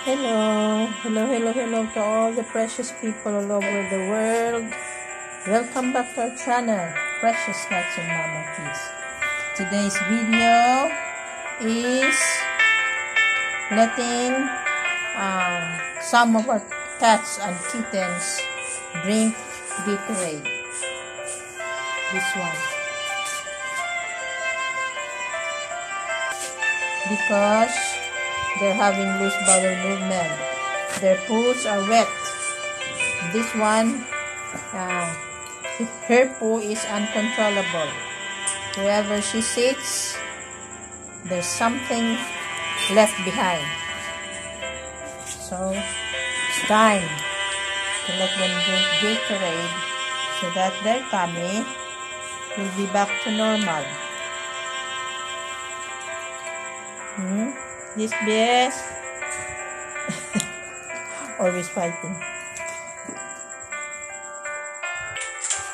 Hello to all the precious people all over the world. Welcome back to our channel, Precious Cats and Mama Kids. Today's video is letting some of our cats and kittens drink Gatorade. This one. Because they're having loose bowel movement. Their poos are wet. This one, her poo is uncontrollable. Wherever she sits, there's something left behind. So, it's time to let them drink Gatorade so that their tummy will be back to normal. This BS always fighting.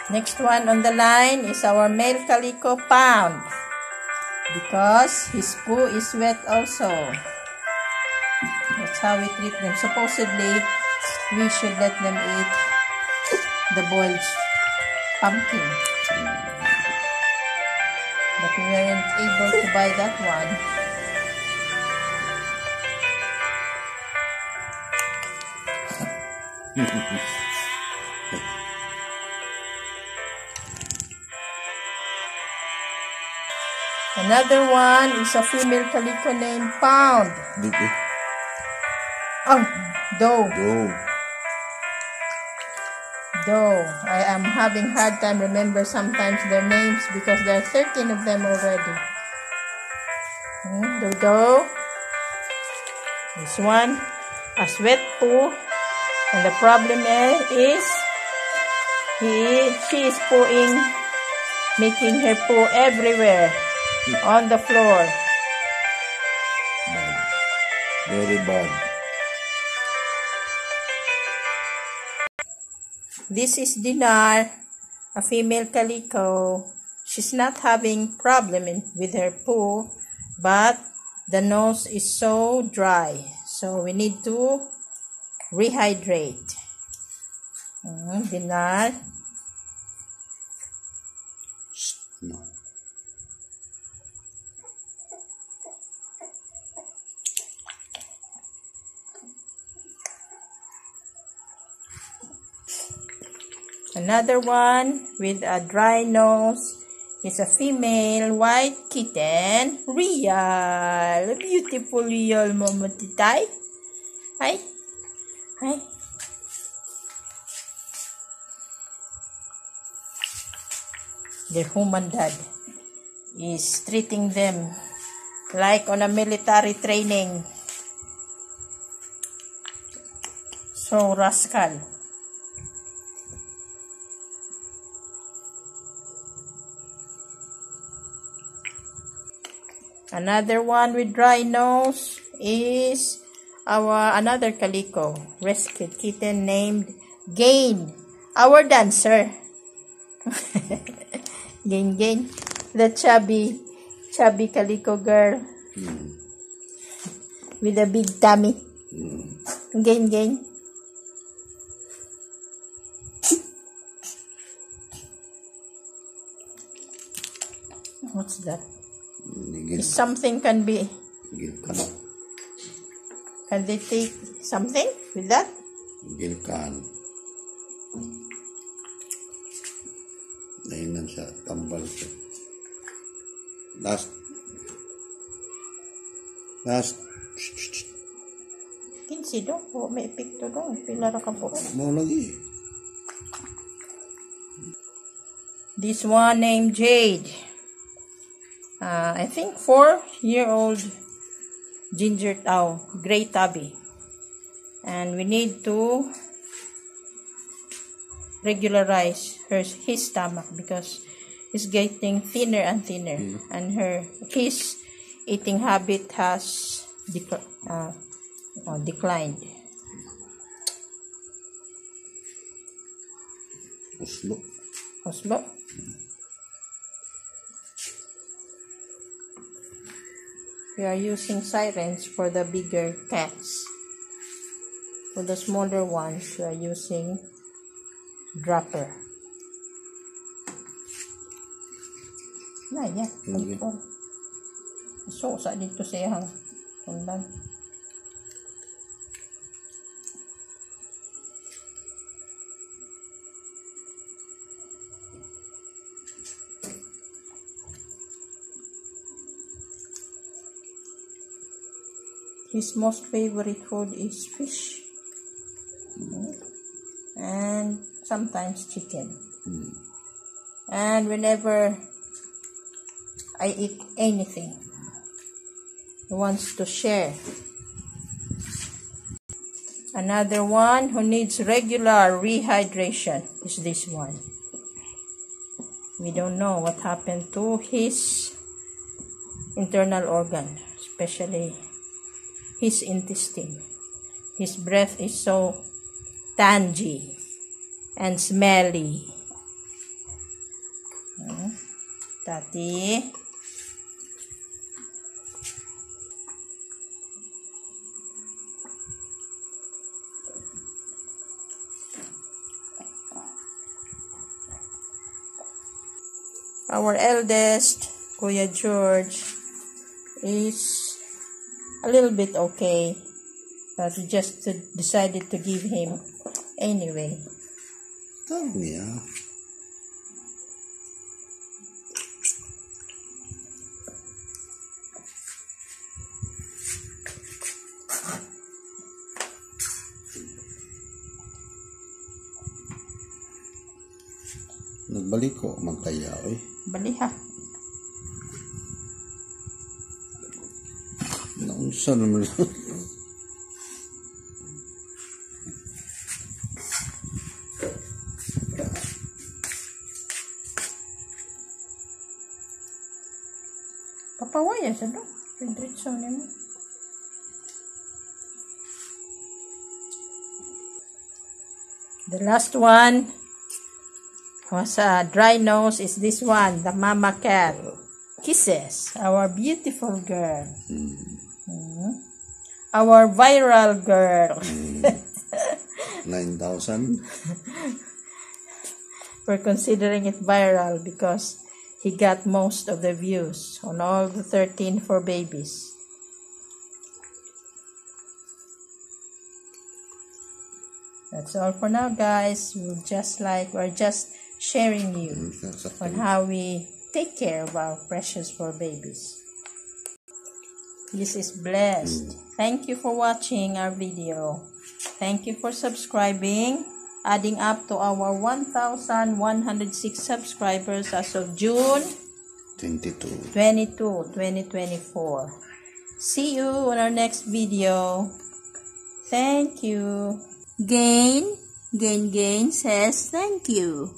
Next one on the line is our male calico Pound, because his poo is wet also. That's how we treat them. Supposedly, we should let them eat the boiled pumpkin, but we weren't able to buy that one. Another one is a female calico named Pound. Oh, Doe. I am having hard time remember sometimes their names because there are 13 of them already. Doe. This one has wet poo. And the problem is, she is pooing, making her poo everywhere on the floor. Bad. Very bad. This is Dinar, a female calico. She's not having problem with her poo, but the nose is so dry. So we need to rehydrate. Dinar. No. Another one with a dry nose is a female white kitten, Real. Beautiful Real, Mama Titay. Hi. Their human dad is treating them like on a military training. So rascal. Another one with dry nose is another calico rescued kitten named Gain, our dancer. Gain, the chubby calico girl with a big tummy. Gain. What's that? Something can be. Can they take something with that? Gilkan. Nainan sa tambal ko. Last. Kinsi do po. May epekto do. Pilara ka po. Mau lagi. This one named Jade. I think 4-year-old ginger gray tabby, and we need to regularize his stomach because it's getting thinner and thinner, and his eating habit has declined. Oslo. We are using sirens for the bigger cats. For the smaller ones, we are using dropper. Na, yeah. Okay. So, sa dito siya hang tundan. His most favorite food is fish. And sometimes chicken. And whenever I eat anything, he wants to share. Another one who needs regular rehydration is this one. We don't know what happened to his internal organ, especially his intestine. His breath is so tangy and smelly. Tati. Our eldest, Kuya George, is a little bit okay, but we just decided to give him anyway. Tahu ya. Nagbalik ko magkaya Baliha. Naunsa naman. Papawaya sa do. Diretso nimo. The last one was a dry nose is this one, the mama cat. Kisses, our beautiful girl. Our viral girl. 9,000. We're considering it viral because he got most of the views on all the 13 for babies. That's all for now, guys. We're just sharing you on how we take care of our precious four babies. This is blessed. Thank you for watching our video. Thank you for subscribing. Adding up to our 1,106 subscribers as of June 22, 2024. See you on our next video. Thank you. Gain says thank you.